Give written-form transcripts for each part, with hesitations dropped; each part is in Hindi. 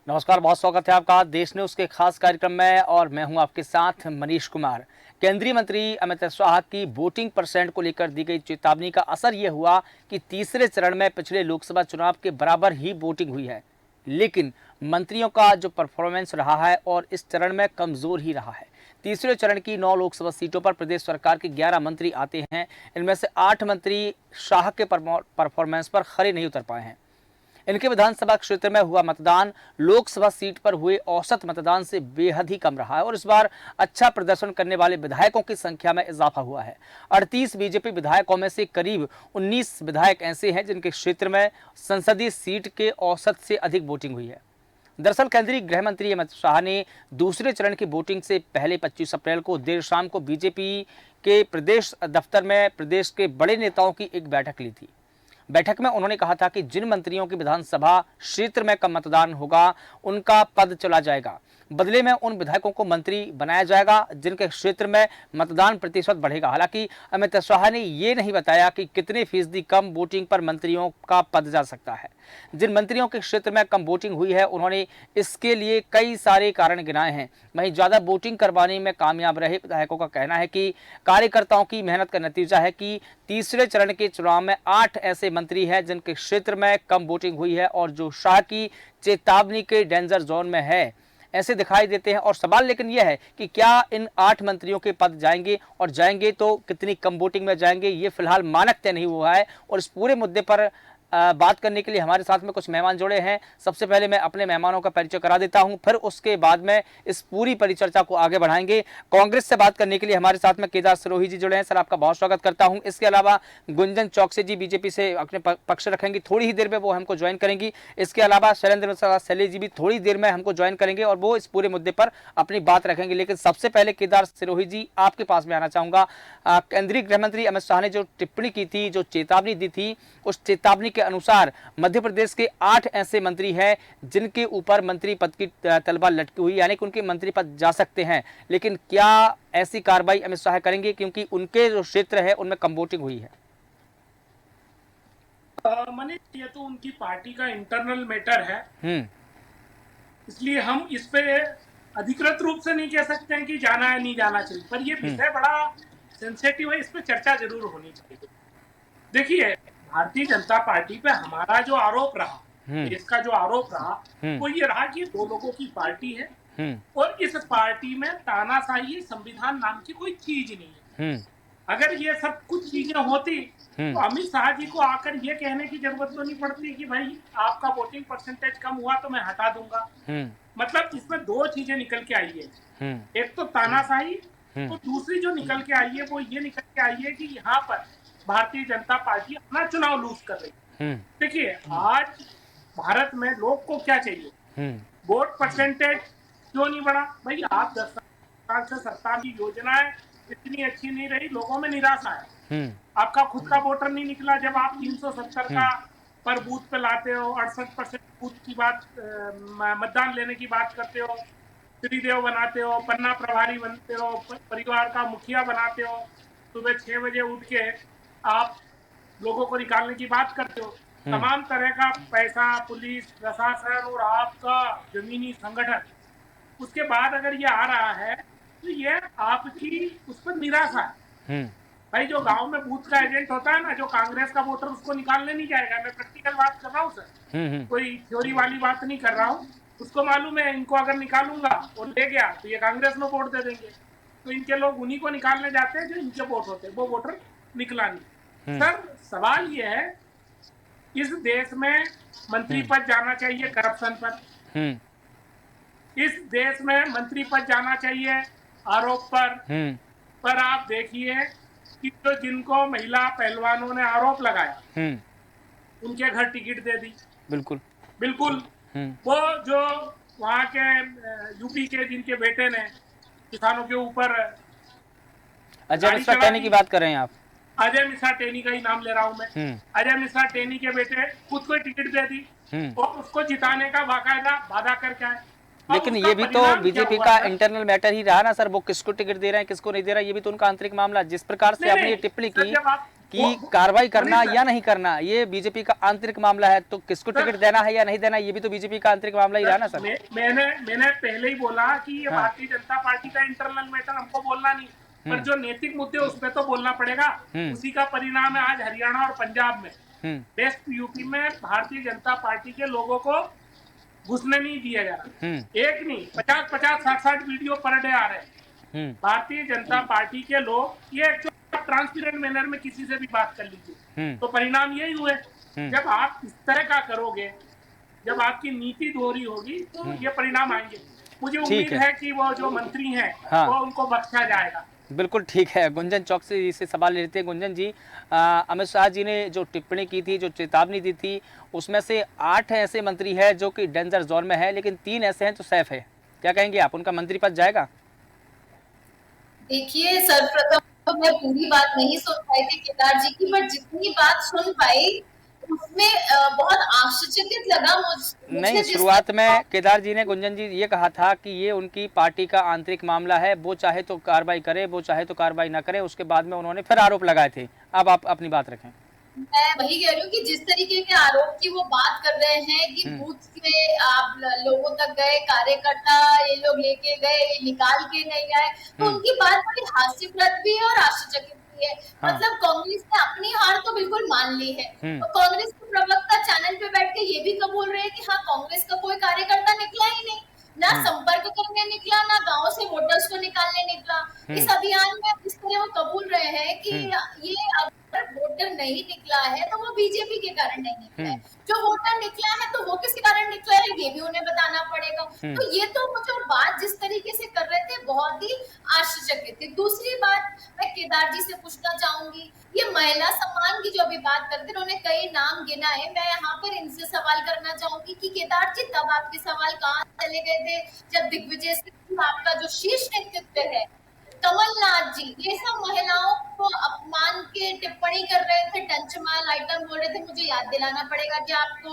नमस्कार, बहुत स्वागत है आपका देश न्यूज के खास कार्यक्रम में और मैं हूं आपके साथ मनीष कुमार। केंद्रीय मंत्री अमित शाह की वोटिंग परसेंट को लेकर दी गई चेतावनी का असर यह हुआ कि तीसरे चरण में पिछले लोकसभा चुनाव के बराबर ही वोटिंग हुई है, लेकिन मंत्रियों का जो परफॉर्मेंस रहा है और इस चरण में कमजोर ही रहा है। तीसरे चरण की 9 लोकसभा सीटों पर प्रदेश सरकार के 11 मंत्री आते हैं। इनमें से 8 मंत्री शाह के परफॉर्मेंस पर खरे नहीं उतर पाए हैं। इनके विधानसभा क्षेत्र में हुआ मतदान लोकसभा सीट पर हुए औसत मतदान से बेहद ही कम रहा है और इस बार अच्छा प्रदर्शन करने वाले विधायकों की संख्या में इजाफा हुआ है। 38 बीजेपी विधायकों में से करीब 19 विधायक ऐसे हैं जिनके क्षेत्र में संसदीय सीट के औसत से अधिक वोटिंग हुई है। दरअसल केंद्रीय गृह मंत्री अमित शाह ने दूसरे चरण की वोटिंग से पहले 25 अप्रैल को देर शाम को बीजेपी के प्रदेश दफ्तर में प्रदेश के बड़े नेताओं की एक बैठक ली थी। बैठक में उन्होंने कहा था कि जिन मंत्रियों की विधानसभा क्षेत्र में कम मतदान होगा उनका पद चला जाएगा। बदले में उन विधायकों को मंत्री बनाया जाएगा जिनके क्षेत्र में मतदान प्रतिशत बढ़ेगा। हालांकि अमित शाह ने ये नहीं बताया कि कितने फीसदी कम वोटिंग पर मंत्रियों का पद जा सकता है। जिन मंत्रियों के क्षेत्र में कम वोटिंग हुई है उन्होंने इसके लिए कई सारे कारण गिनाए हैं। वहीं ज्यादा वोटिंग करवाने में कामयाब रहे विधायकों का कहना है कि कार्यकर्ताओं की मेहनत का नतीजा है कि तीसरे चरण के चुनाव में 8 ऐसे मंत्री हैं जिनके क्षेत्र में कम वोटिंग हुई है और जो शाह की चेतावनी के डेंजर जोन में है ऐसे दिखाई देते हैं। और सवाल लेकिन यह है कि क्या इन 8 मंत्रियों के पद जाएंगे और जाएंगे तो कितनी कम वोटिंग में जाएंगे, ये फिलहाल मानक तय नहीं हुआ है। और इस पूरे मुद्दे पर बात करने के लिए हमारे साथ में कुछ मेहमान जुड़े हैं। सबसे पहले मैं अपने मेहमानों का परिचय करा देता हूं, फिर उसके बाद में इस पूरी परिचर्चा को आगे बढ़ाएंगे। कांग्रेस से बात करने के लिए हमारे साथ में केदार सिरोही जी जुड़े हैं। सर, आपका बहुत स्वागत करता हूं। इसके अलावा गुंजन चौकसी जी बीजेपी से अपने पक्ष रखेंगे, थोड़ी ही देर में वो हमको ज्वाइन करेंगी। इसके अलावा शैलेंद्र मिश्रा शैलेश जी भी थोड़ी देर में हमको ज्वाइन करेंगे और वो इस पूरे मुद्दे पर अपनी बात रखेंगे। लेकिन सबसे पहले केदार सिरोही जी, आपके पास में आना चाहूंगा। केंद्रीय गृह मंत्री अमित शाह ने जो टिप्पणी की थी, जो चेतावनी दी थी, उस चेतावनी के अनुसार मध्य प्रदेश के 8 ऐसे मंत्री हैं जिनके ऊपर मंत्री पद की तलवार लटकी हुई, यानी कि उनके मंत्री पद जा सकते हैं। लेकिन क्या ऐसी कार्रवाई अमित शाह करेंगे क्योंकि उनके जो क्षेत्र है उनमें कम वोटिंग हुई है? मनीष, ये तो उनकी पार्टी का इंटरनल मैटर है, इसलिए हम इस पे अधिकृत रूप से नहीं कह सकते हैं कि जाना है नहीं जाना चाहिए। पर ये विषय बड़ा सेंसिटिव है, इस पे चर्चा जरूर होनी चाहिए। देखिए, भारतीय जनता पार्टी पे हमारा जो आरोप रहा, इसका जो आरोप रहा, वो ये रहा कि 2 लोगों की पार्टी है और इस पार्टी में तानाशाही संविधान नाम की कोई चीज नहीं है। अगर ये सब कुछ चीजें होती तो अमित शाह जी को आकर ये कहने की जरूरत तो नहीं पड़ती कि भाई आपका वोटिंग परसेंटेज कम हुआ तो मैं हटा दूंगा। मतलब इसमें 2 चीजें निकल के आई है, एक तो तानाशाही, तो दूसरी जो निकल के आई है वो ये निकल के आई है कि यहाँ पर भारतीय जनता पार्टी अपना चुनाव लूज कर रही है। देखिए, आज भारत में लोग को क्या चाहिए? वोट परसेंटेज क्यों नहीं बढ़ा? भाई, आप 10 साल से सरकार की योजनाएं इतनी अच्छी नहीं रही, लोगों में निराशा है। आपका खुद का वोटर नहीं निकला जब आप 370 का पर बूथ पे लाते हो, 68% बूथ की बात, मतदान लेने की बात करते हो, त्रिदेव बनाते हो, पन्ना प्रभारी बनते हो, परिवार का मुखिया बनाते हो, सुबह 6 बजे उठ के आप लोगों को निकालने की बात करते हो। तमाम तरह का पैसा, पुलिस प्रशासन और आपका जमीनी संगठन, उसके बाद अगर ये आ रहा है तो ये आपकी उस पर निराशा है। भाई, जो गांव में बूथ का एजेंट होता है ना, जो कांग्रेस का वोटर उसको निकालने नहीं जाएगा। मैं प्रैक्टिकल बात कर रहा हूँ सर, कोई थ्योरी वाली बात नहीं कर रहा हूँ। उसको मालूम है इनको अगर निकालूंगा और ले गया तो ये कांग्रेस में वोट दे देंगे, तो इनके लोग उन्हीं को निकालने जाते हैं जो इनके वोट होते हैं। वो वोटर निकला नहीं। सर, सवाल ये है, इस देश में मंत्री पद जाना चाहिए करप्शन पर, इस देश में मंत्री पद जाना चाहिए आरोप पर आप देखिए कि तो जिनको महिला पहलवानों ने आरोप लगाया उनके घर टिकट दे दी। बिल्कुल वो जो वहां के यूपी के जिनके बेटे ने किसानों के ऊपर अजय मिश्रा टेनी की बात कर रहे हैं आप? अजय मिश्रा टेनी का ही नाम ले रहा हूं मैं। अजय मिश्रा टेनी के बेटे खुद को टिकट दे दी और उसको जिताने का बाकायदा वादा करके आए। लेकिन ये भी तो बीजेपी का इंटरनल मैटर ही रहा ना सर, वो किसको टिकट दे रहे हैं किसको नहीं दे रहा है, ये भी तो उनका आंतरिक मामला। जिस प्रकार से आपने ये टिप्पणी की, कि कार्रवाई करना या नहीं करना ये बीजेपी का आंतरिक मामला है, तो किसको टिकट देना है या नहीं देना ये भी तो बीजेपी का आंतरिक मामला ही रहा ना सर। मैंने पहले ही बोला कि ये भारतीय जनता पार्टी का इंटरनल मैटर, हमको बोलना नहीं, पर जो नैतिक मुद्दे उस पर तो बोलना पड़ेगा। उसी का परिणाम है आज हरियाणा और पंजाब में वेस्ट यूपी में भारतीय जनता पार्टी के लोगों को घुसने नहीं दिया जा रहा। एक नहीं 50-50, 60-60 वीडियो पर डे आ रहे हैं। भारतीय जनता पार्टी के लोग ये ट्रांसपेरेंट मैनर में किसी से भी बात कर लीजिए, तो परिणाम यही हुए। जब आप इस तरह का करोगे, जब आपकी नीति दोहरी होगी, तो ये परिणाम आएंगे। मुझे उम्मीद है कि वो जो मंत्री हैं वो उनको बख्शा जाएगा। बिल्कुल ठीक है। गुंजन चौक से सवाल लेते हैं। गुंजन जी, अमित शाह जी ने जो टिप्पणी की थी, जो चेतावनी दी थी, उसमें से 8 ऐसे मंत्री हैं जो कि डेंजर जोन में है, लेकिन 3 ऐसे हैं जो सेफ है। क्या कहेंगे आप, उनका मंत्री पद जाएगा? देखिए, सर्वप्रथम तो मैं पूरी बात नहीं सुन पाई थी केदार जी की, बट जितनी बात सुन पाई उसमें बहुत आश्चर्यचकित लगा मुझे। नहीं, शुरुआत में केदार जी ने, गुंजन जी, ये कहा था कि ये उनकी पार्टी का आंतरिक मामला है, वो चाहे तो कार्रवाई करे, वो चाहे तो कार्रवाई ना करे। उसके बाद में उन्होंने फिर आरोप लगाए थे। अब आप अपनी बात रखें। मैं वही कह रही हूँ कि जिस तरीके के आरोप की वो बात कर रहे हैं कि बूथ के आप लोगों तक गए, कार्यकर्ता ये लोग लेके गए, ये निकाल के नहीं आए, तो उनकी बात बड़ी हास्यप्रद भी है और आश्चर्यचकित भी है। मतलब कांग्रेस ने अपनी हार तो बिल्कुल मान ली है, तो कांग्रेस के प्रवक्ता चैनल पे बैठ के ये भी कबूल रहे हैं कि हाँ, कांग्रेस का कोई कार्यकर्ता निकला ही नहीं, ना संपर्क करने निकला, ना गांव से वोटर्स को निकालने निकला। इस अभियान में इस तरह वो कबूल रहे हैं कि ये अगर वोटर नहीं निकला है तो वो बीजेपी के कारण नहीं निकला है, जो वोटर निकला है तो वो किसी कारण निकला है ये भी उन्हें बताना पड़ेगा। तो ये तो जो बात जिस तरीके से कर रहे थे बहुत ही आश्चर्यचकित थी। दूसरी बात मैं केदार जी से पूछना चाहूंगी, ये महिला सम्मान की जो अभी बात करते हैं, उन्होंने कई नाम गिना है, मैं यहाँ पर इनसे सवाल करना चाहूंगी कि केदार जी, तब आपके सवाल कहाँ चले गए थे जब दिग्विजय सिंह आपका जो शीर्ष नेतृत्व है, कमलनाथ जी, ये सब महिलाओं को अपमान के टिप्पणी कर रहे थे, टंचमाल आइटम बोल रहे थे। मुझे याद दिलाना पड़ेगा कि आपको,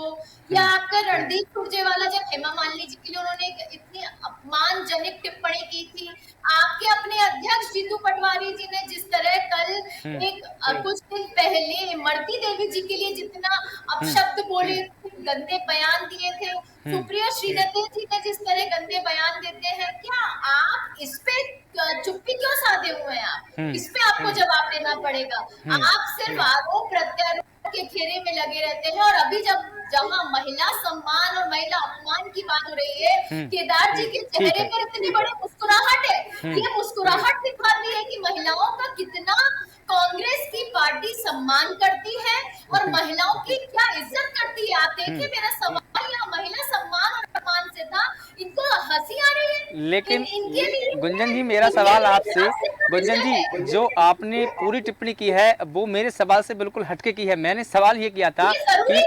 या आपका रणदीप सुरजेवाला जब हेमा मालिनी जी के लिए उन्होंने इतनी अपमानजनक टिप्पणी की थी, आपके अपने अध्यक्ष जीतू पटवारी जी ने जिस तरह कल कुछ दिन पहले इमरती देवी जी के लिए जितना अपशब्द बोले, गंदे बयान दिए थे, सुप्रिया श्रीनाथ जी ने जिस तरह गंदे बयान देते हैं, क्या आप इस पे चुप्पी क्यों साधे हुए हैं? आप इस पे आपको जवाब देना पड़ेगा। आप सिर्फ आरोप प्रत्यारोप के घेरे में लगे रहते हैं, और अभी जहाँ महिला सम्मान और महिला अपमान की बात हो रही है, केदार जी के चेहरे पर इतनी बड़ी मुस्कुराहट है, ये मुस्कुराहट दिखाती है कि महिलाओं का कितना कांग्रेस की पार्टी सम्मान करती है और महिलाओं की क्या इज्जत करती है। आप देखिए, मेरा सवाल यहाँ महिला सम्मान और अपमान से था, इनको हंसी आ रही है, लेकिन गुंजन जी, मेरा सवाल आपसे, गुंजन जी, जो आपने पूरी टिप्पणी की है वो मेरे सवाल से बिल्कुल हटके की है। मैंने सवाल ये किया था कि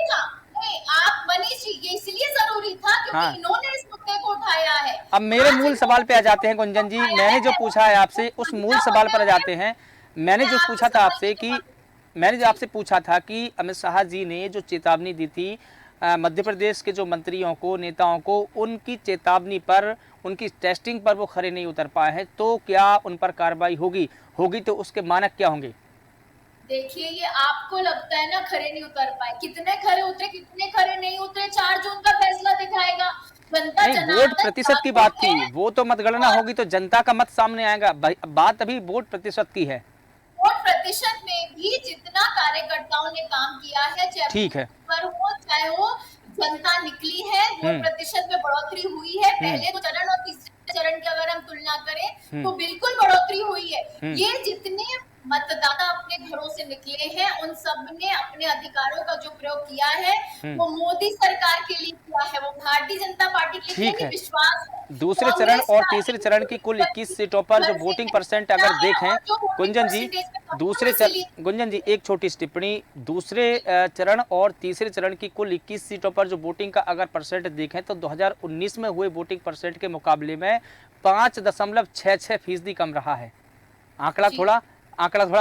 आप मनीष जी, ये इसलिए जरूरी था क्योंकि इन्होंने इस मुद्दे को उठाया है। अब मेरे मूल सवाल पे आ जाते हैं गुंजन जी, मैंने जो पूछा है आपसे उस मूल सवाल पर आ जाते हैं। मैंने जो पूछा था आपसे कि मैंने जो आपसे पूछा था कि अमित शाह जी ने जो चेतावनी दी थी मध्य प्रदेश के जो मंत्रियों को, नेताओं को, उनकी चेतावनी पर, उनकी टेस्टिंग पर वो खरे नहीं उतर पाए हैं, तो क्या उन पर कार्रवाई होगी? होगी तो उसके मानक क्या होंगे? देखिए, ये आपको लगता है ना खरे नहीं उतर पाए, कितने खरे उतरे कितने खरे नहीं उतरे 4 जून का फैसला दिखाएगा। जनता वोट प्रतिशत की बात थी, वो तो मतगणना होगी तो जनता का मत सामने आएगा। बात अभी वोट प्रतिशत की है। वोट प्रतिशत में भी जितना कार्यकर्ताओं ने काम किया है, ठीक है, पर वो चाहे वो जनता निकली है, वोट प्रतिशत में बढ़ोतरी हुई है। पहले 2 चरण और तीसरे चरण की अगर हम तुलना करें तो बिल्कुल बढ़ोतरी हुई है। ये जितने मतदाता अपने घरों से निकले हैं, उन सब ने अपने अधिकारों का जो प्रयोग किया है वो मोदी सरकार के लिए किया है, वो भारतीय जनता पार्टी के लिए विश्वास है। दूसरे चरण और तीसरे चरण की कुल 21 सीटों पर जो वोटिंग परसेंट अगर देखें, गुंजन जी एक छोटी टिप्पणी, दूसरे चरण और तीसरे चरण की कुल 21 सीटों पर जो वोटिंग का अगर परसेंट देखें तो 2019 में हुए वोटिंग परसेंट के मुकाबले में 5.66% कम रहा है। आंकड़ा थोड़ा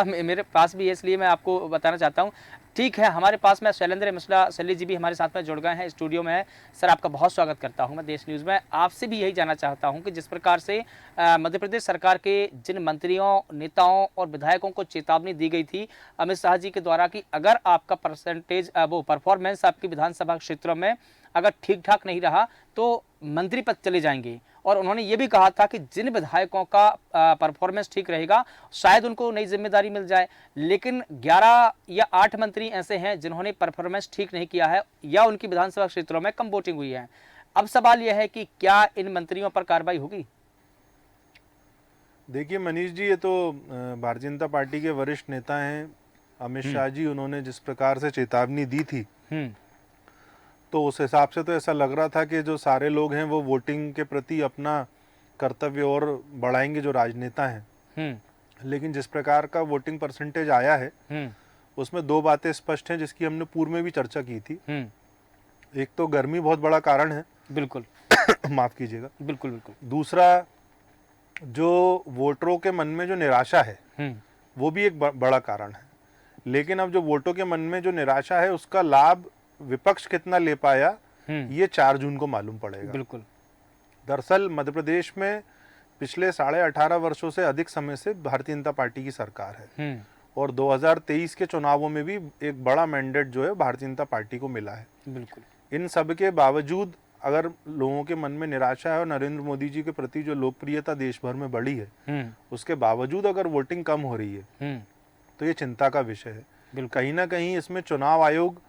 मेरे पास भी है, इसलिए मैं आपको बताना चाहता हूँ। ठीक है, हमारे पास में शैलेंद्र मिश्रा शैली जी भी हमारे साथ में जुड़ गए हैं, स्टूडियो में है। सर, आपका बहुत स्वागत करता हूं मैं देश न्यूज़ में। आपसे भी यही जानना चाहता हूं कि जिस प्रकार से मध्य प्रदेश सरकार के जिन मंत्रियों, नेताओं और विधायकों को चेतावनी दी गई थी अमित शाह जी के द्वारा कि अगर आपका परसेंटेज वो परफॉर्मेंस आपकी विधानसभा क्षेत्रों में अगर ठीक ठाक नहीं रहा तो मंत्री पद चले जाएंगे, और उन्होंने ये भी कहा था कि जिन विधायकों का परफॉर्मेंस ठीक रहेगा शायद उनको नई जिम्मेदारी मिल जाए। लेकिन 11 या 8 मंत्री ऐसे हैं जिन्होंने परफॉर्मेंस ठीक नहीं किया है या उनकी विधानसभा क्षेत्रों में कम वोटिंग हुई है। अब सवाल यह है कि क्या इन मंत्रियों पर कार्रवाई होगी? देखिए मनीष जी, ये तो भारतीय जनता पार्टी के वरिष्ठ नेता हैं अमित शाह जी। उन्होंने जिस प्रकार से चेतावनी दी थी तो उस हिसाब से तो ऐसा लग रहा था कि जो सारे लोग हैं वो वोटिंग के प्रति अपना कर्तव्य और बढ़ाएंगे, जो राजनेता हैं। लेकिन जिस प्रकार का वोटिंग परसेंटेज आया है उसमें दो बातें स्पष्ट हैं जिसकी हमने पूर्व में भी चर्चा की थी। एक तो गर्मी बहुत बड़ा कारण है, बिल्कुल माफ कीजिएगा, बिल्कुल बिल्कुल। दूसरा, जो वोटरों के मन में जो निराशा है वो भी एक बड़ा कारण है। लेकिन अब जो वोटों के मन में जो निराशा है उसका लाभ विपक्ष कितना ले पाया ये 4 जून को मालूम पड़ेगा। बिल्कुल। दरअसल मध्य प्रदेश में पिछले 18.5 वर्षों से अधिक समय से भारतीय जनता पार्टी की सरकार है और 2023 के चुनावों में भी एक बड़ा मैंडेट जो है भारतीय जनता पार्टी को मिला है। बिल्कुल। इन सब के बावजूद अगर लोगों के मन में निराशा है और नरेंद्र मोदी जी के प्रति जो लोकप्रियता देश भर में बढ़ी है उसके बावजूद अगर वोटिंग कम हो रही है तो ये चिंता का विषय है। कहीं ना कहीं इसमें चुनाव आयोग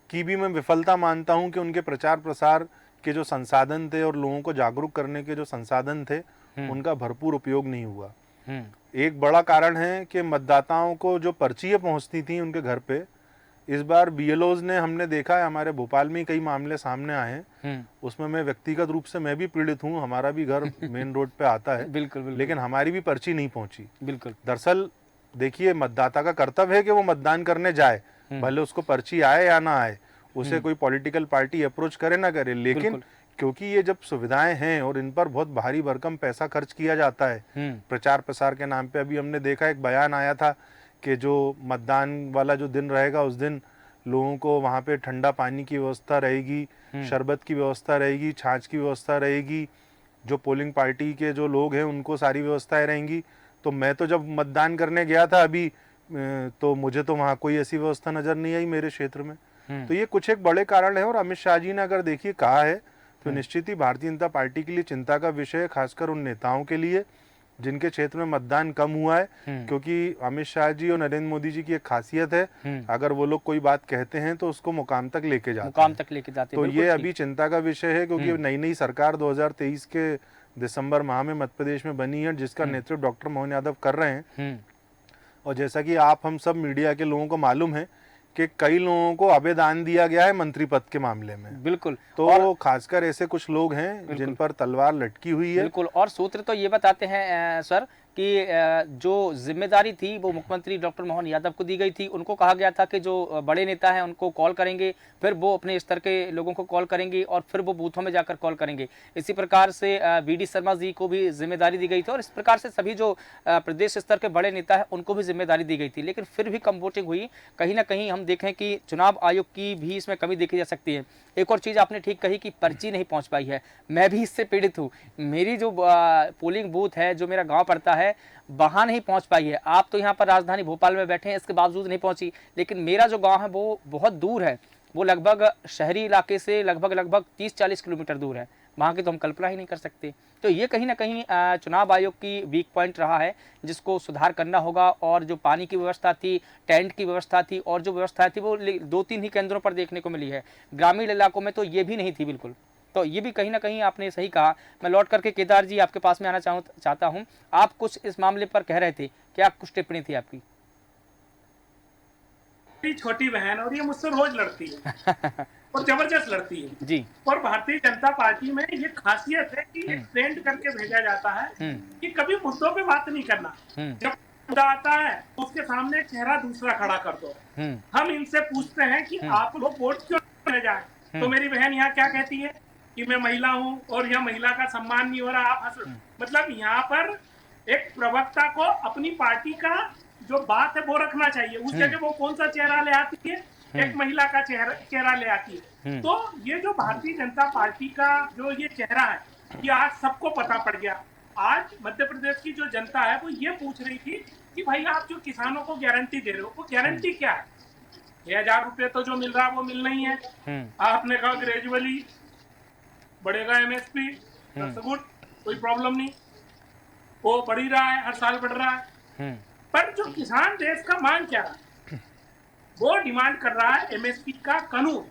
की भी मैं विफलता मानता हूं कि उनके प्रचार प्रसार के जो संसाधन थे और लोगों को जागरूक करने के जो संसाधन थे उनका भरपूर उपयोग नहीं हुआ। एक बड़ा कारण है कि मतदाताओं को जो पर्चियां पहुंचती थी उनके घर पे, इस बार बीएलओज ने, हमने देखा है हमारे भोपाल में कई मामले सामने आए हैं, उसमें मैं व्यक्तिगत रूप से मैं भी पीड़ित हूँ, हमारा भी घर मेन रोड पे आता है। बिल्कुल। लेकिन हमारी भी पर्ची नहीं पहुंची। बिल्कुल। दरअसल देखिए, मतदाता का कर्तव्य है कि वो मतदान करने जाए, भले उसको पर्ची आए या ना आए, उसे कोई पॉलिटिकल पार्टी अप्रोच करे ना करे, लेकिन क्योंकि ये जब सुविधाएं हैं और इन पर बहुत भारी भरकम पैसा खर्च किया जाता है प्रचार प्रसार के नाम पे। अभी हमने देखा एक बयान आया था कि जो मतदान वाला जो दिन रहेगा उस दिन लोगों को वहाँ पे ठंडा पानी की व्यवस्था रहेगी, शरबत की व्यवस्था रहेगी, छाछ की व्यवस्था रहेगी, जो पोलिंग पार्टी के जो लोग हैं उनको सारी व्यवस्थाएं रहेंगी। तो मैं तो जब मतदान करने गया था अभी, तो मुझे तो वहाँ कोई ऐसी व्यवस्था नजर नहीं आई मेरे क्षेत्र में। तो ये कुछ एक बड़े कारण है और अमित शाह जी ने अगर देखिए कहा है तो निश्चित ही भारतीय जनता पार्टी के लिए चिंता का विषय है, खासकर उन नेताओं के लिए जिनके क्षेत्र में मतदान कम हुआ है। क्योंकि अमित शाह जी और नरेंद्र मोदी जी की एक खासियत है, अगर वो लोग कोई बात कहते हैं तो उसको मुकाम तक लेके जाते हैं। तो ये अभी चिंता का विषय है क्योंकि नई नई सरकार 2023 के दिसंबर माह में मध्य प्रदेश में बनी है जिसका नेतृत्व डॉक्टर मोहन यादव कर रहे हैं। और जैसा कि आप हम सब मीडिया के लोगों को मालूम है कि कई लोगों को अभेदान दिया गया है मंत्री पद के मामले में। बिल्कुल। तो खासकर ऐसे कुछ लोग हैं जिन पर तलवार लटकी हुई है। बिल्कुल। और सूत्र तो ये बताते हैं सर कि जो जिम्मेदारी थी वो मुख्यमंत्री डॉक्टर मोहन यादव को दी गई थी। उनको कहा गया था कि जो बड़े नेता हैं उनको कॉल करेंगे, फिर वो अपने स्तर के लोगों को कॉल करेंगे और फिर वो बूथों में जाकर कॉल करेंगे। इसी प्रकार से वीडी शर्मा जी को भी जिम्मेदारी दी गई थी और इस प्रकार से सभी जो प्रदेश स्तर के बड़े नेता हैं उनको भी जिम्मेदारी दी गई थी। लेकिन फिर भी कम वोटिंग हुई। कहीं ना कहीं हम देखें कि चुनाव आयोग की भी इसमें कमी देखी जा सकती है। एक और चीज़ आपने ठीक कही कि पर्ची नहीं पहुंच पाई है। मैं भी इससे पीड़ित हूँ। मेरी जो पोलिंग बूथ है, जो मेरा गांव पड़ता है, वहाँ नहीं पहुंच पाई है। आप तो यहाँ पर राजधानी भोपाल में बैठे हैं, इसके बावजूद नहीं पहुंची। लेकिन मेरा जो गांव है वो बहुत दूर है, वो लगभग शहरी इलाके से लगभग 30-40 किलोमीटर दूर है। वहाँ की तो हम कल्पना ही नहीं कर सकते। तो ये कहीं ना कहीं चुनाव आयोग की वीक पॉइंट रहा है जिसको सुधार करना होगा। और जो पानी की व्यवस्था थी, टेंट की व्यवस्था थी और जो व्यवस्था थी वो 2-3 ही केंद्रों पर देखने को मिली है। ग्रामीण इलाकों में तो ये भी नहीं थी बिल्कुल। तो ये भी कहीं ना कहीं आपने सही कहा। मैं लौट करके केदार जी आपके पास में आना चाहता हूँ। आप कुछ इस मामले पर कह रहे थे, क्या कुछ टिप्पणी थी आपकी? छोटी बहन और ये मुझसे रोज लड़ती है और जबरदस्त लड़ती है जी। और भारतीय जनता पार्टी में ये खासियत है कि ट्रेंड करके भेजा जाता है कि कभी मुद्दों पे बात नहीं करना। जब मुद्दा आता है तो उसके सामने चेहरा दूसरा खड़ा कर दो। हम इनसे पूछते हैं कि आप लोग वोट क्यों ले जाए, तो मेरी बहन यहाँ क्या कहती है कि मैं महिला हूँ और यह महिला का सम्मान नहीं हो रहा, आप हंस। मतलब यहाँ पर एक प्रवक्ता को अपनी पार्टी का जो बात है वो रखना चाहिए। उस जगह वो कौन सा चेहरा ले आती है एक महिला का चेहरा ले आती है। तो ये जो भारतीय जनता पार्टी का जो ये चेहरा है, ये आज सबको पता पड़ गया। आज मध्य प्रदेश की जो जनता है वो ये पूछ रही थी कि भाई आप जो किसानों को गारंटी दे रहे हो, वो गारंटी क्या है? 6,000 रुपए तो जो मिल रहा है वो मिल नहीं है। आपने कहा ग्रेजुअली बढ़ेगा एमएसपी, गुड, कोई प्रॉब्लम नहीं, वो बढ़ ही रहा है, हर साल बढ़ रहा है। पर जो किसान देश का मांग क्या है, वो डिमांड कर रहा है एमएसपी का कानून।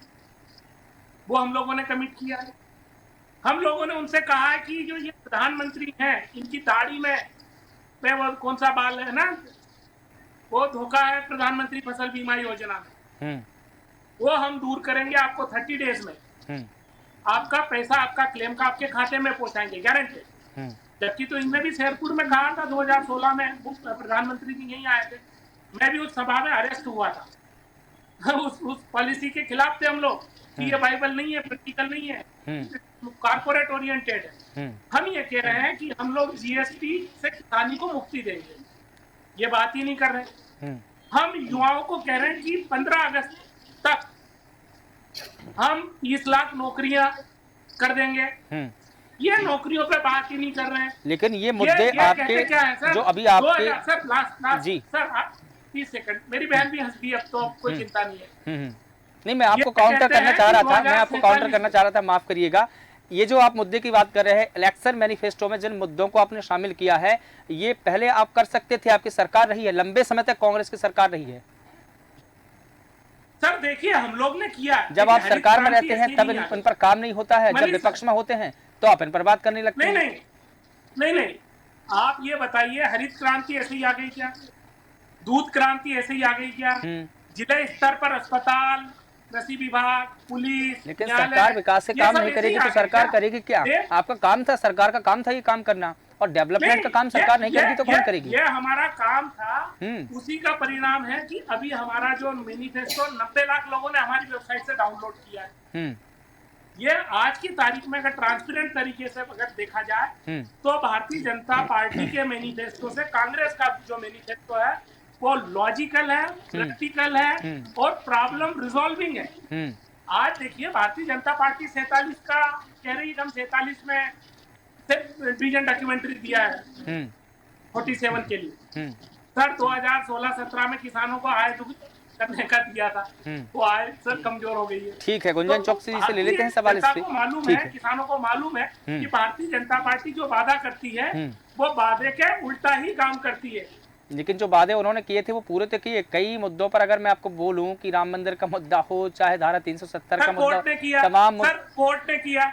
वो हम लोगों ने कमिट किया है। हम लोगों ने उनसे कहा है कि जो ये प्रधानमंत्री हैं, इनकी दाढ़ी में वो कौन सा बाल है ना, वो धोखा है प्रधानमंत्री फसल बीमा योजना में, वो हम दूर करेंगे। आपको 30 डेज में आपका पैसा, आपका क्लेम का आपके खाते में पहुंचाएंगे, गारंटी। जबकि तो इनमें भी शेरपुर में कहा था 2016 में, प्रधानमंत्री जी यहीं आए थे, मैं भी उस सभा में अरेस्ट हुआ था। उस पॉलिसी के खिलाफ थे हम लोग कि ये बाइबल नहीं है, प्रैक्टिकल नहीं है, कॉर्पोरेट ओरिएंटेड है। हम ये कह रहे हैं कि हम लोग जीएसटी से किसानी को मुक्ति देंगे, ये बात ही नहीं कर रहे। हम युवाओं को कह रहे हैं कि 15 अगस्त तक हम 30 लाख नौकरियां कर देंगे। ये नौकरियों पे बात ही नहीं कर रहे हैं। लेकिन ये मुद्दे आपके क्या है सर, जो अभी आपके सर लास्ट जी सर 30 सेकंड, मेरी बहन भी हंस गई, अब तो कोई चिंता नहीं है। नहीं, मैं आपको काउंटर करना चाह रहा था, मैं आपको काउंटर करना चाह रहा था, माफ करिएगा। ये जो आप मुद्दे की बात कर रहे हैं, इलेक्शन मैनिफेस्टो में जिन मुद्दों को आपने शामिल किया है, ये पहले आप कर सकते थे, आपकी सरकार रही है, लंबे समय तक कांग्रेस की सरकार रही है। सर देखिए, हम लोग ने किया, जब आप सरकार में रहते हैं तब इन पर काम नहीं होता है, जब विपक्ष में होते हैं तो आप इन पर बात करने लगते हैं। नहीं, आप ये बताइए, हरित क्रांति ऐसे ही आ गई क्या? दूध क्रांति ऐसे ही आ गई क्या? जिला स्तर पर अस्पताल, कृषि विभाग, पुलिस, लेकिन सरकार विकास से काम नहीं करेगी तो सरकार करेगी क्या? आपका काम था, सरकार का काम था ये काम करना, और डेवलपमेंट का काम सरकार नहीं करेगी तो कौन करेगी? ये हमारा काम था, उसी का परिणाम है कि अभी हमारा जो मैनिफेस्टो 90 लाख लोगों ने हमारी वेबसाइट से डाउनलोड किया है। ये आज की तारीख में अगर ट्रांसपेरेंट तरीके से अगर देखा जाए तो भारतीय जनता पार्टी के मैनिफेस्टो से कांग्रेस का जो मैनिफेस्टो है वो लॉजिकल है, प्रैक्टिकल है और प्रॉब्लम रिजॉल्विंग है। आज देखिए, भारतीय जनता पार्टी 47 का कह रही है, हम 47 में विजन डॉक्यूमेंट्री दिया है 47 के लिए। सर 2016-17 में किसानों को आय दुगनी करने का दिया था, वो आय सर कमजोर हो गई है। ठीक है, गुंजन चौकसी से ले लेते हैं सवाल इस पे। मालूम है, किसानों को मालूम है कि भारतीय जनता पार्टी जो वादा करती है वो वादे के उल्टा ही काम करती है। लेकिन जो वादे उन्होंने किए थे वो पूरे तो किए। कई मुद्दों पर अगर मैं आपको बोलूं कि राम मंदिर का मुद्दा हो, चाहे धारा 370 का मुद्दा, तमाम कोर्ट ने किया,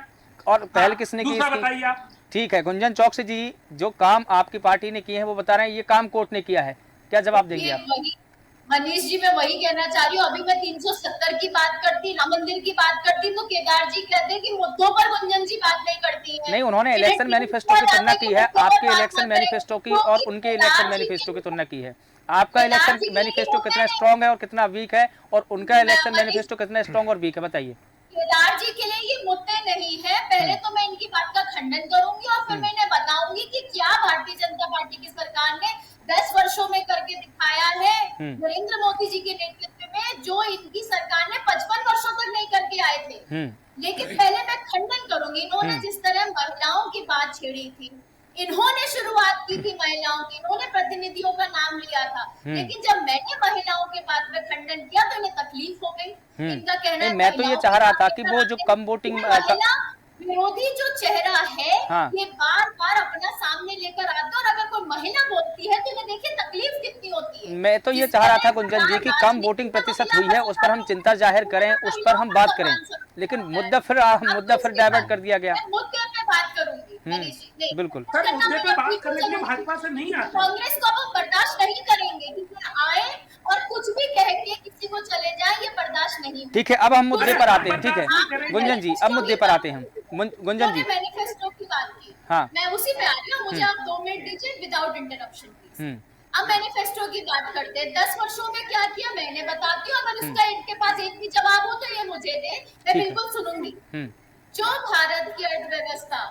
और पहल किसने की? बताइए आप। ठीक है, गुंजन चौकसी जी, जो काम आपकी पार्टी ने किए हैं वो बता रहे हैं, ये काम कोर्ट ने किया है, क्या जवाब देंगे आप? मनीष जी, मैं वही कहना चाह रही हूँ। अभी मैं 370 की बात करती, राम मंदिर की बात करती, तो केदार जी कहते हैं कि मुद्दों पर गुंजन जी बात नहीं करती है। नहीं, उन्होंने इलेक्शन मैनिफेस्टो की तुलना की है, आपके इलेक्शन मैनिफेस्टो की और उनके इलेक्शन मैनिफेस्टो की तुलना की है। आपका इलेक्शन मैनिफेस्टो कितना स्ट्रॉन्ग है और कितना वीक है, और उनका इलेक्शन मैनिफेस्टो कितना स्ट्रॉन्ग और वीक है, बताइए। केदार जी के लिए ये मुद्दे नहीं है। पहले तो मैं इनकी बात का खंडन करूंगी और फिर मैं इन्हें बताऊंगी कि क्या भारतीय जनता पार्टी की सरकार ने 10 वर्षों में करके दिखाया है नरेंद्र मोदी जी के नेतृत्व में, जो इनकी सरकार ने 55 वर्षों तक नहीं करके आए थे। लेकिन पहले मैं खंडन करूंगी, इन्होंने जिस तरह महिलाओं की बात छेड़ी थी, इन्होंने शुरुआत की थी महिलाओं की, इन्होंने प्रतिनिधियों का नाम लिया था, लेकिन जब मैंने महिलाओं के बात में खंडन किया तो इन्हें तकलीफ हो गई। इनका कहना है मैं तो ये चाह रहा था कि वो जो कम वोटिंग विरोधी जो चेहरा है, हाँ। ये बार बार अपना सामने लेकर आता है, और अगर कोई महिला बोलती है तो इन्हें देखिए तकलीफ कितनी होती है। मैं तो ये चाह रहा था गुंजन जी कि कम वोटिंग प्रतिशत हुई है, उस पर हम चिंता जाहिर करें, उस पर हम बात करें, लेकिन मुद्दा फिर डाइवर्ट कर दिया गया। मुद्दे पे बात करूंगी, बिल्कुल मुद्दे पे बात करने के लिए भाजपा से नहीं आता। कांग्रेस को अब बर्दाश्त नहीं करेंगे कि आए और कुछ भी कह के किसी को चले जाए, ये बर्दाश्त नहीं। ठीक है, अब हम मुद्दे पर आते हैं। ठीक है गुंजन जी, अब मुद्दे पर आते हैं हम। गुंजन जी, मैनिफेस्टो की बात की, हाँ, मैं उसी पे आ रही हूँ, मुझे आप 2 मिनट दीजिए विदाउट इंटरप्शन प्लीज। अब मैनिफेस्टो की बात करते हैं, 10 वर्षों में क्या किया मैंने बताती हूँ, अगर इसका इनके पास एक भी जवाब हो तो ये मुझे दे, मैं बिल्कुल सुनूंगी। जो भारत की अर्थव्यवस्था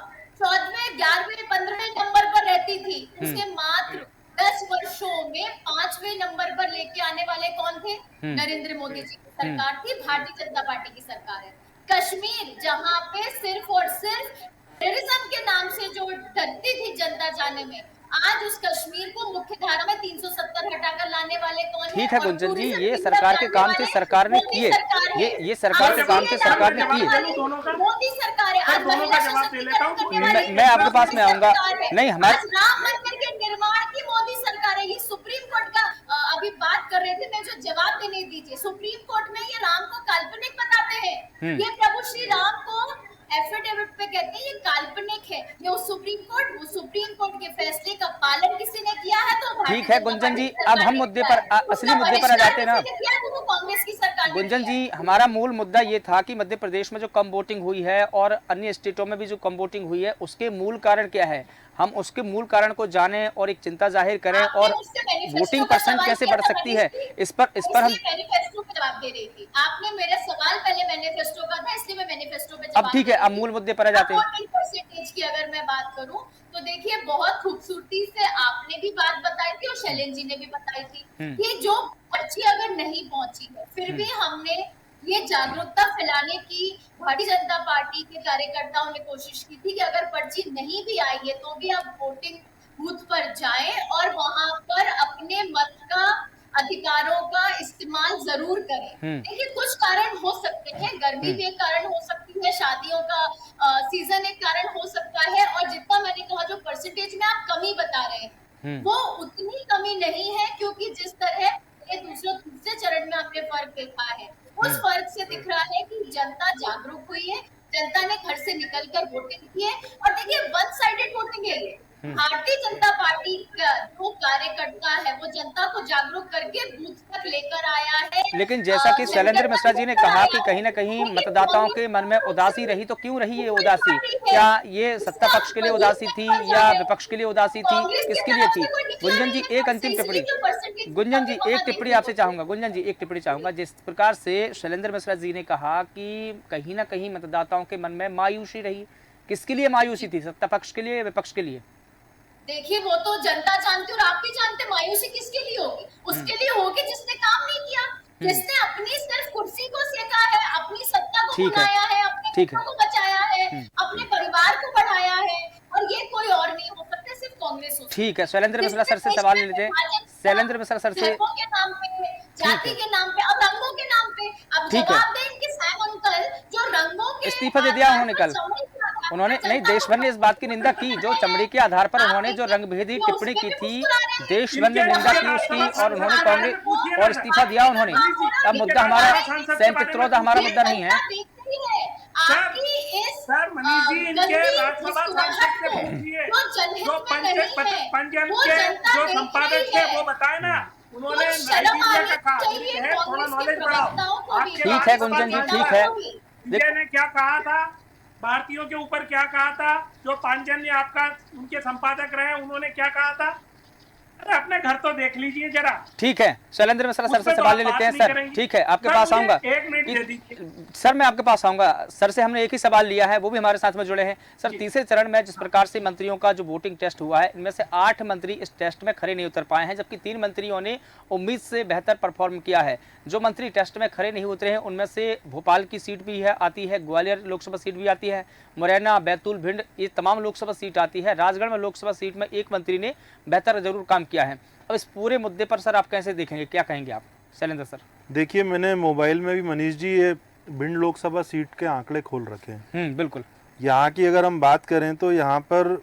14वें, 11वें, 15वें नंबर पर रहती थी, उसके मात्र 10 वर्षों में 5वें नंबर पर लेके आने वाले कौन थे? नरेंद्र मोदी जी की सरकार थी, भारतीय जनता पार्टी की सरकार है। कश्मीर जहां पे सिर्फ और सिर्फ टेररिज्म के नाम से जो डरती थी जनता जाने में, आज उस कश्मीर को मुख्य धारा में 370 हटाकर लाने वाले कौन है? ठीक है और गुंजन जी, टूरिज्म ये की सरकार के तरफ काम जाने थे, वाले सरकार ने मोदी किए। सरकार है। ये सरकार के काम थे, सरकार ने किए। मोदी सरकार है। आज दोनों महिला का जवाब दे लेता हूं। सशक्तिकरण करने वाली मैं आपके पास में मोदी आऊंगा। सरकार है। नहीं, हमारे आज राम मंदिर के निर्माण की मोदी सरकार है। ये सुप्रीम कोर्ट का अभी बात कर रहे थे, मैं जो जवाब देने दीजिए। सुप्रीम कोर्ट में ये राम को काल्पनिक बताते हैं। ये प्रभु श्री राम को एफिडेविट पे कहते हैं ये काल्पनिक है। ये सुप्रीम कोर्ट के फैसले का पालन किसी ने किया है तो ठीक है गुंजन जी, अब हम मुद्दे पर असली मुद्दे पर आ जाते हैं ना। कांग्रेस की सरकार गुंजन जी, हमारा मूल मुद्दा ये था कि मध्य प्रदेश में जो कम वोटिंग हुई है और अन्य स्टेटों में भी जो कम वोटिंग हुई है, उसके मूल कारण क्या है, हम उसके मूल कारण को जाने और एक चिंता जाहिर करें और वोटिंग परसेंट कैसे बढ़ सकती है, इस पर हम मैनिफेस्टो पे जवाब दे रही थी। आपने मेरा सवाल पहले मैनिफेस्टो का था, इसलिए मैं मैनिफेस्टो पे अब ठीक है, अब मूल मुद्दे पर आ जाते हैं। वोटिंग परसेंटेज की अगर मैं बात करूं तो देखिए बहुत खूबसूरती से आपने भी बात बताई थी और शैलेंद्र जी ने भी बताई थी कि जो पर्ची अगर नहीं पहुंची है, फिर भी हमने ये जागरूकता फैलाने की भारतीय जनता पार्टी के कार्यकर्ताओं ने कोशिश की थी कि अगर पर्ची नहीं भी आई है तो भी आप वोटिंग बूथ पर जाएं और वहां पर अपने मत का अधिकारों का इस्तेमाल जरूर करें। देखिए कुछ कारण हो सकते हैं, गर्मी भी एक कारण हो सकती है, शादियों का सीजन एक कारण हो सकता है, और जितना मैंने कहा जो परसेंटेज में आप कमी बता रहे हैं वो उतनी कमी नहीं है, क्योंकि जिस तरह दूसरे चरण में आपने फर्क देखा है उस फर्क से दिख रहा है कि जनता जागरूक हुई है, जनता ने घर से निकलकर वोटिंग की है। और देखिए वन साइडेड वोटिंग है ये। भारतीय जनता पार्टी का जो कार्यकर्ता है वो जनता को जागरूक करके बूथ तक लेकर आया है। लेकिन जैसा कि शैलेंद्र मिश्रा जी ने कहा कि कहीं ना कहीं मतदाताओं के मन में उदासी रही, तो क्यों रही ये उदासी? क्या ये सत्ता पक्ष के लिए उदासी थी या विपक्ष के लिए उदासी थी, किसके लिए थी? गुंजन जी एक अंतिम टिप्पणी, गुंजन जी एक टिप्पणी आपसे चाहूंगा, गुंजन जी एक टिप्पणी चाहूंगा। जिस प्रकार से शैलेंद्र मिश्रा जी ने कहा कि कहीं ना कहीं मतदाताओं के मन में मायूसी रही, किसके लिए मायूसी थी, सत्ता पक्ष के लिए, विपक्ष के लिए? देखिए वो तो जनता जानती और आप भी जानते, मायूसी किसके लिए होगी? उसके लिए होगी जिसने काम नहीं किया, जिसने अपनी सिर्फ कुर्सी को सेका है, अपनी सत्ता को बनाया है, अपने बच्चों को बचाया है, अपने परिवार को बढ़ाया है, और ये कोई और नहीं हो सकता, सिर्फ कांग्रेस हो सकती है। ठीक है, शैलेंद्र मिश्रा सर से सवाल ले लेते हैं। शैलेंद्र मिश्रा सर से के नाम पे, जाति के नाम पे और रंगों के नाम पे अब जवाब दें इनके सैम अंकल जो रंगों के इस्तीफा दे दिया उन्होंने कल, उन्होंने नहीं, देश भर ने इस बात की निंदा की, जो चमड़ी के आधार पर उन्होंने जो रंगभेदी टिप्पणी की थी, देश भर ने निंदा की उसकी, और उन्होंने कांग्रेस और इस्तीफा दिया उन्होंने। अब मुद्दा हमारा सैम पित्रोदा हमारा मुद्दा नहीं है। सर मनीष जी इनके राज्यसभा सांसद से पूछिए, जो पंजन के जो संपादक थे वो बताए ना, उन्होंने है, थोड़ा नॉलेज बढ़ाओ। ठीक है गुंजन जी, ठीक है। ने क्या कहा था, भारतीयों के ऊपर क्या कहा था, जो पांचन ने आपका उनके संपादक रहे उन्होंने क्या कहा था? अरे अपने घर तो देख लीजिए जरा। ठीक है, शैलेंद्र मिश्रा सर से सवाल ले लेते हैं। सर ठीक है, आपके पास आऊंगा, एक मिनट दे दीजिए सर, मैं आपके पास आऊंगा। सर से हमने एक ही सवाल लिया है, वो भी हमारे साथ में जुड़े हैं। सर तीसरे चरण में जिस प्रकार से मंत्रियों का जो वोटिंग टेस्ट हुआ है, इनमें से 8 मंत्री इस टेस्ट में खड़े नहीं उतर पाए हैं, जबकि 3 मंत्रियों ने उम्मीद से बेहतर परफॉर्म किया है। जो मंत्री टेस्ट में खड़े नहीं उतरे हैं उनमें से भोपाल की सीट भी है, आती है, ग्वालियर लोकसभा सीट भी आती है, मुरैना, बैतूल, भिंड, ये तमाम लोकसभा सीट आती है। राजगढ़ में लोकसभा सीट में एक मंत्री ने बेहतर जरूर काम किया है। अब इस पूरे मुद्दे पर सर आप कैसे देखेंगे, क्या कहेंगे आप शैलेंद्र सर? देखिए मैंने मोबाइल में भी मनीष जी ये भिंड लोकसभा सीट के आंकड़े खोल रखे हैं। बिल्कुल। यहाँ की अगर हम बात करें तो यहाँ पर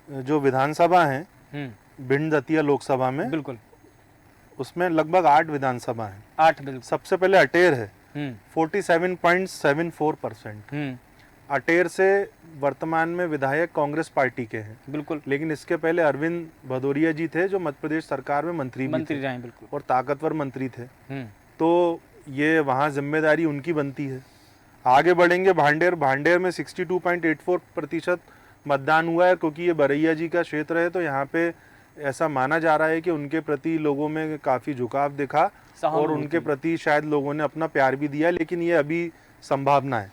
जो विधानसभा है भिंड दतिया लोकसभा में, बिल्कुल, उसमें लगभग 8 विधानसभा है। 8 बिल्कुल। सबसे पहले अटेर है 47.74%। अटेर से वर्तमान में विधायक कांग्रेस पार्टी के हैं, बिल्कुल, लेकिन इसके पहले अरविंद भदौरिया जी थे जो मध्य प्रदेश सरकार में मंत्री रहे, बिल्कुल, और ताकतवर मंत्री थे। तो ये वहाँ जिम्मेदारी उनकी बनती है। आगे बढ़ेंगे भांडेर में 62.84% मतदान हुआ है, क्योंकि ये बरैया जी का क्षेत्र है, तो यहाँ पे ऐसा माना जा रहा है कि उनके प्रति लोगों में काफी झुकाव दिखा और उनके प्रति शायद लोगों ने अपना प्यार भी दिया, लेकिन ये अभी संभावना है।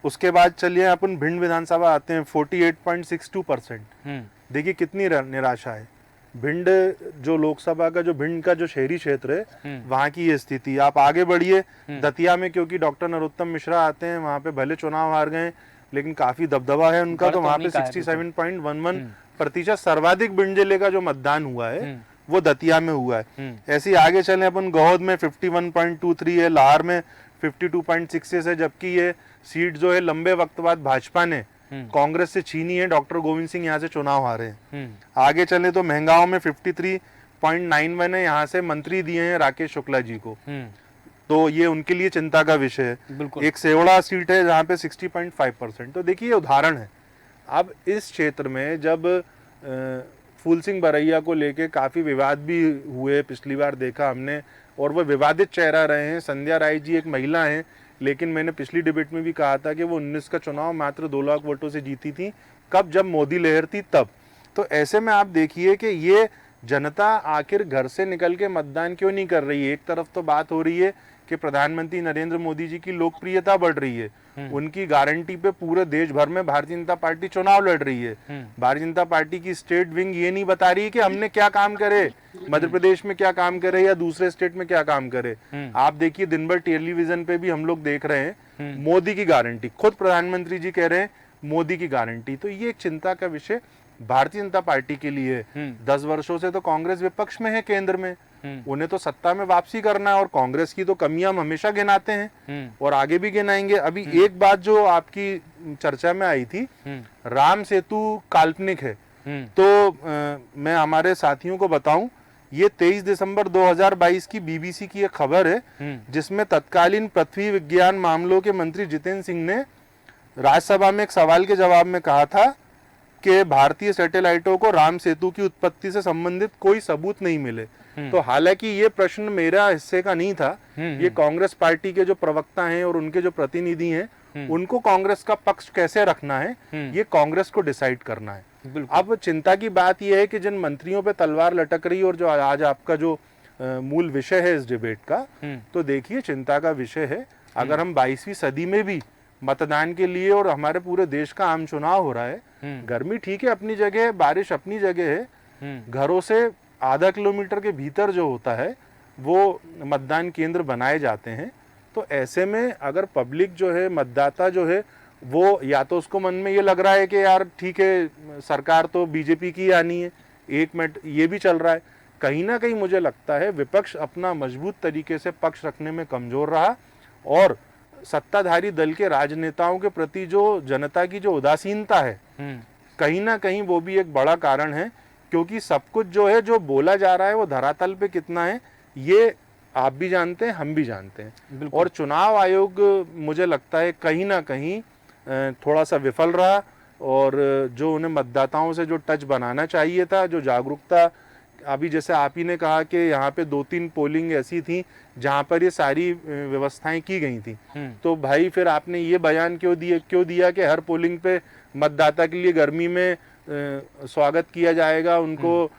उसके बाद चलिए अपन भिंड विधानसभा आते हैं 48.62%। देखिए कितनी निराशा है। भिंड जो लोकसभा का जो भिंड का जो शहरी क्षेत्र है वहाँ की ये स्थिति। आप आगे बढ़िए दतिया में, क्योंकि डॉक्टर नरोत्तम मिश्रा आते हैं वहाँ पे, भले चुनाव हार गए लेकिन काफी दबदबा है उनका, तो वहाँ पे 67.11% सर्वाधिक भिंड जिले का जो मतदान हुआ है वो दतिया में हुआ है। ऐसे ही आगे चले अपन, गौहद में 51.23 है, लाहौर में 52.66 है, जबकि ये सीट जो है लंबे वक्त बाद भाजपा ने कांग्रेस से छीनी है, डॉक्टर गोविंद सिंह यहाँ से चुनाव हारे हैं। आगे चले तो महंगाओं में 53.91 है, यहाँ से मंत्री दिए हैं राकेश शुक्ला जी को, तो ये उनके लिए चिंता का विषय है। एक सेवड़ा सीट है जहाँ पे 60.5%। तो देखिए ये उदाहरण है। अब इस क्षेत्र में जब फूल सिंह बरैया को लेके काफी विवाद भी हुए, पिछली बार देखा हमने, और वो विवादित चेहरा रहे हैं। संध्या राय जी एक महिला हैं, लेकिन मैंने पिछली डिबेट में भी कहा था कि वो 19 का चुनाव मात्र 2 लाख वोटों से जीती थी, कब, जब मोदी लहर थी तब। तो ऐसे में आप देखिए कि ये जनता आखिर घर से निकल के मतदान क्यों नहीं कर रही है। एक तरफ तो बात हो रही है कि प्रधानमंत्री नरेंद्र मोदी जी की लोकप्रियता बढ़ रही है, उनकी गारंटी पे पूरे देश भर में भारतीय जनता पार्टी चुनाव लड़ रही है। भारतीय जनता पार्टी की स्टेट विंग ये नहीं बता रही है कि हमने क्या काम करे, मध्य प्रदेश में क्या काम करे या दूसरे स्टेट में क्या काम करे। आप देखिए दिन भर टेलीविजन पे भी हम लोग देख रहे हैं मोदी की गारंटी, खुद प्रधानमंत्री जी कह रहे हैं मोदी की गारंटी। तो ये एक चिंता का विषय भारतीय जनता पार्टी के लिए। 10 वर्षों से तो कांग्रेस विपक्ष में है केंद्र में, उन्हें तो सत्ता में वापसी करना है, और कांग्रेस की तो कमियां हम हमेशा गिनाते हैं और आगे भी गिनाएंगे। अभी एक बात जो आपकी चर्चा में आई थी, राम सेतु काल्पनिक है, तो मैं हमारे साथियों को बताऊं, ये 23 दिसंबर 2022 की बीबीसी की एक खबर है, जिसमें तत्कालीन पृथ्वी विज्ञान मामलों के मंत्री जितेंद्र सिंह ने राज्यसभा में एक सवाल के जवाब में कहा था कि भारतीय सैटेलाइटों को राम सेतु की उत्पत्ति से संबंधित कोई सबूत नहीं मिले। तो हालांकि ये प्रश्न मेरा हिस्से का नहीं था, ये कांग्रेस पार्टी के जो प्रवक्ता हैं और उनके जो प्रतिनिधि हैं, उनको कांग्रेस का पक्ष कैसे रखना है ये कांग्रेस को डिसाइड करना है। अब चिंता की बात यह है कि जिन मंत्रियों पे तलवार लटक रही है, और जो आज आपका जो मूल विषय है इस डिबेट का, तो देखिए चिंता का विषय है। अगर हम 22वीं सदी में भी मतदान के लिए, और हमारे पूरे देश का आम चुनाव हो रहा है, गर्मी ठीक है अपनी जगह, बारिश अपनी जगह है, घरों से आधा किलोमीटर के भीतर जो होता है वो मतदान केंद्र बनाए जाते हैं। तो ऐसे में अगर पब्लिक जो है, मतदाता जो है, वो या तो उसको मन में ये लग रहा है कि यार ठीक है सरकार तो बीजेपी की आनी है, एक मिनट ये भी चल रहा है, कहीं ना कहीं मुझे लगता है विपक्ष अपना मजबूत तरीके से पक्ष रखने में कमजोर रहा, और सत्ताधारी दल के राजनेताओं के प्रति जो जनता की जो उदासीनता है, कहीं ना कहीं वो भी एक बड़ा कारण है। क्योंकि सब कुछ जो है, जो बोला जा रहा है, वो धरातल पे कितना है ये आप भी जानते हैं, हम भी जानते हैं। और चुनाव आयोग मुझे लगता है कहीं ना कहीं थोड़ा सा विफल रहा, और जो उन्हें मतदाताओं से जो टच बनाना चाहिए था, जो जागरूकता, अभी जैसे आप ही ने कहा कि यहाँ पे 2-3 पोलिंग ऐसी थी जहाँ पर ये सारी व्यवस्थाएं की गई थी, तो भाई फिर आपने ये बयान क्यों दिया कि हर पोलिंग पे मतदाता के लिए गर्मी में स्वागत किया जाएगा, उनको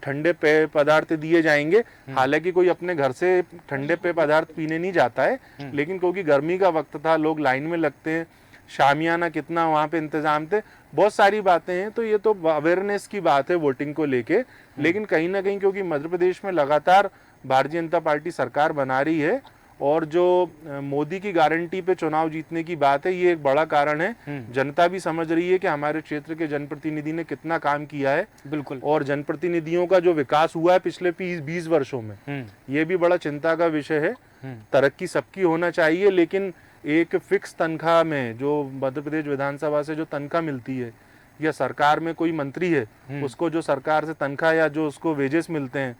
ठंडे पेय पदार्थ दिए जाएंगे। हालांकि कोई अपने घर से ठंडे पेय पदार्थ पीने नहीं जाता है, लेकिन क्योंकि गर्मी का वक्त था, लोग लाइन में लगते हैं, शामियाना कितना वहाँ पे इंतजाम थे, बहुत सारी बातें हैं। तो ये तो अवेयरनेस की बात है वोटिंग को लेके, लेकिन कहीं ना कहीं क्योंकि मध्य प्रदेश में लगातार भारतीय जनता पार्टी सरकार बना रही है, और जो मोदी की गारंटी पे चुनाव जीतने की बात है, ये एक बड़ा कारण है। जनता भी समझ रही है कि हमारे क्षेत्र के जनप्रतिनिधि ने कितना काम किया है, बिल्कुल, और जनप्रतिनिधियों का जो विकास हुआ है पिछले 20 वर्षों में, ये भी बड़ा चिंता का विषय है। तरक्की सबकी होना चाहिए, लेकिन एक फिक्स तनख्वाह में, जो मध्य प्रदेश विधानसभा से जो तनख्वाह मिलती है, या सरकार में कोई मंत्री है उसको जो सरकार से तनख्वाह या जो उसको वेजेस मिलते हैं,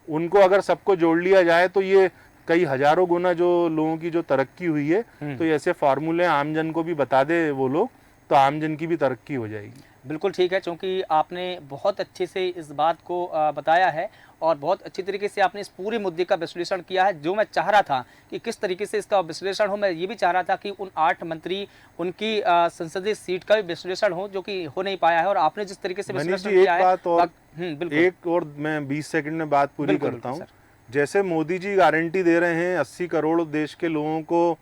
उनको अगर सबको जोड़ लिया जाए तो ये कई हजारों गुना जो लोगों की जो तरक्की हुई है, तो ऐसे फार्मूले आमजन को भी बता दे वो लोग, तो आमजन की भी तरक्की हो जाएगी। बिल्कुल ठीक है, क्योंकि आपने बहुत अच्छे से इस बात को बताया है, और बहुत अच्छी तरीके से आपने इस पूरे मुद्दे का विश्लेषण किया है, जो मैं चाह रहा था कि किस तरीके से इसका विश्लेषण हो। मैं ये भी चाह रहा था कि उन 8 मंत्री, उनकी संसदीय सीट का भी विश्लेषण हो, जो कि हो नहीं पाया है, और आपने जिस तरीके से विश्लेषण किया है। एक और मैं 20 सेकंड में बात पूरी करता हूँ। जैसे मोदी जी गारंटी दे रहे हैं 80 करोड़ देश के लोगों को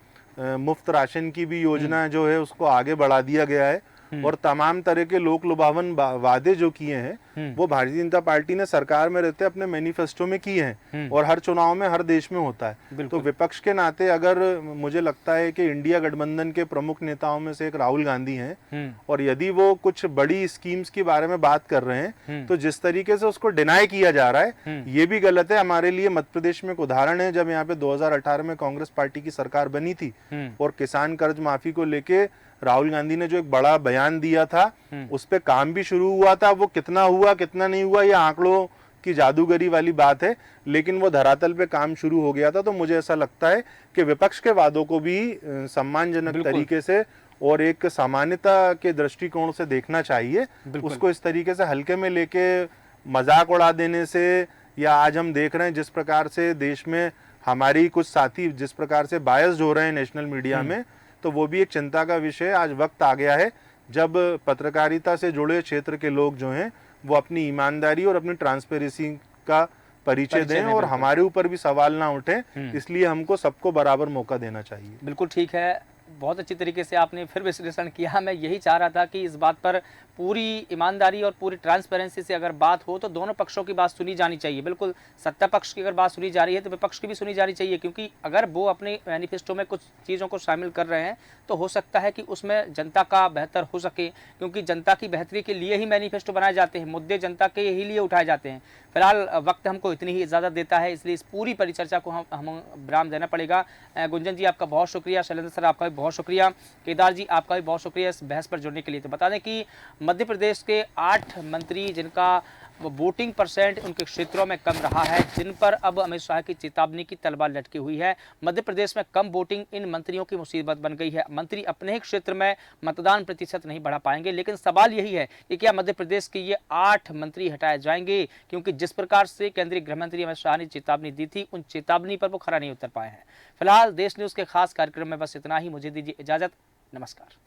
मुफ्त राशन की भी योजना जो है उसको आगे बढ़ा दिया गया है, और तमाम तरह के लोक लुभावन वादे जो किए हैं वो भारतीय जनता पार्टी ने सरकार में रहते अपने मैनिफेस्टो में किए हैं और हर चुनाव में हर देश में होता है। तो विपक्ष के नाते अगर मुझे लगता है कि इंडिया गठबंधन के प्रमुख नेताओं में से एक राहुल गांधी हैं और यदि वो कुछ बड़ी स्कीम्स के बारे में बात कर रहे हैं तो जिस तरीके से उसको डिनाई किया जा रहा है ये भी गलत है। हमारे लिए मध्य प्रदेश में एक उदाहरण है, जब यहाँ पे 2018 में कांग्रेस पार्टी की सरकार बनी थी और किसान कर्ज माफी को लेके राहुल गांधी ने जो एक बड़ा बयान दिया था उस पे काम भी शुरू हुआ था। वो कितना हुआ कितना नहीं हुआ ये आंकड़ों की जादूगरी वाली बात है, लेकिन वो धरातल पे काम शुरू हो गया था। तो मुझे ऐसा लगता है कि विपक्ष के वादों को भी सम्मानजनक तरीके से और एक सामान्यता के दृष्टिकोण से देखना चाहिए। उसको इस तरीके से हल्के में लेके मजाक उड़ा देने से, या आज हम देख रहे हैं जिस प्रकार से देश में हमारी कुछ साथी जिस प्रकार से बायस्ड हो रहे हैं नेशनल मीडिया में, तो वो भी एक चिंता का विषय है। आज वक्त आ गया है जब पत्रकारिता से जुड़े क्षेत्र के लोग जो हैं वो अपनी ईमानदारी और अपनी ट्रांसपेरेंसी का परिचय दें और हमारे ऊपर भी सवाल ना उठे। इसलिए हमको सबको बराबर मौका देना चाहिए। बिल्कुल ठीक है, बहुत अच्छी तरीके से आपने फिर विश्लेषण किया। मैं यही चाह रहा था कि इस बात पर पूरी ईमानदारी और पूरी ट्रांसपेरेंसी से अगर बात हो तो दोनों पक्षों की बात सुनी जानी चाहिए। बिल्कुल सत्ता पक्ष की अगर बात सुनी जा रही है तो विपक्ष की भी सुनी जानी चाहिए, क्योंकि अगर वो अपने मैनिफेस्टो में कुछ चीज़ों को शामिल कर रहे हैं तो हो सकता है कि उसमें जनता का बेहतर हो सके, क्योंकि जनता की बेहतरी के लिए ही मैनिफेस्टो बनाए जाते हैं, मुद्दे जनता के ही लिए उठाए जाते हैं। फिलहाल वक्त हमको इतनी ही इजाज़त देता है, इसलिए इस पूरी परिचर्चा को हम विराम देना पड़ेगा। गुंजन जी आपका बहुत शुक्रिया, शैलेंद्र सर आपका भी बहुत शुक्रिया, केदार जी आपका भी बहुत शुक्रिया इस बहस पर जुड़ने के लिए। तो बता दें कि मध्य प्रदेश के 8 मंत्री जिनका वोटिंग परसेंट उनके क्षेत्रों में कम रहा है, जिन पर अब अमित शाह की चेतावनी की तलवार लटकी हुई है। मध्य प्रदेश में कम वोटिंग इन मंत्रियों की मुसीबत बन गई है। मंत्री अपने ही क्षेत्र में मतदान प्रतिशत नहीं बढ़ा पाएंगे, लेकिन सवाल यही है कि क्या मध्य प्रदेश के ये 8 मंत्री हटाए जाएंगे, क्योंकि जिस प्रकार से केंद्रीय गृह मंत्री अमित शाह ने चेतावनी दी थी उन चेतावनी पर वो खरा नहीं उतर पाए हैं। फिलहाल देश न्यूज़ के खास कार्यक्रम में बस इतना ही। मुझे दीजिए इजाजत, नमस्कार।